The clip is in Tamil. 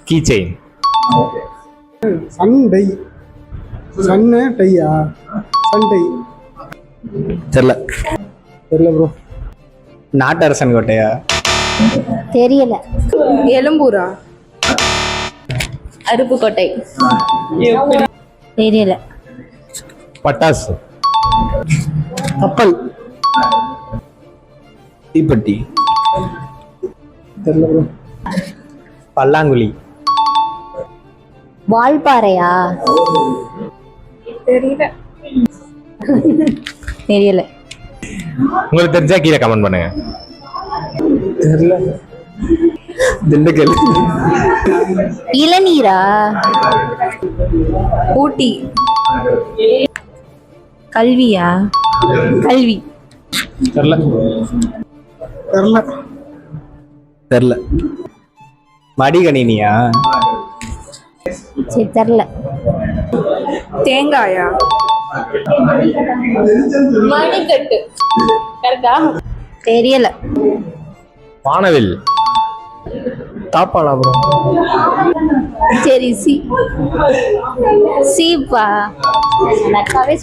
Key chain. சண்டை. சன்னு டையா? சண்டை. தெரியல. தெரியல ப்ரோ. நாட்டரசன் கோட்டையா? தெரியல. எலும்பூரா? அருப்புக்கோட்டை. தெரியல. பட்டாசு. கப்பல். தீப்பெட்டி. தெரியல ப்ரோ. பல்லாங்குழி. வால்பாறையா? தெரியல. தெரியல. உங்களுக்கு தெரிஞ்சா கீழே கமெண்ட் பண்ணுங்க. தெரியல. திண்டுக்கல். இளநீரா? ஊட்டி. கல்வியா? கல்வி. தெரியல. தெரியல. தெரியல. மடிகணினியா? சரி தெரியல. தேங்காயா? மணிக்கட்டு. கரெக்டா? தெரியல. வானவில். தாப்பாளா ப்ரோ? சரி சீப்பா எனக்காவே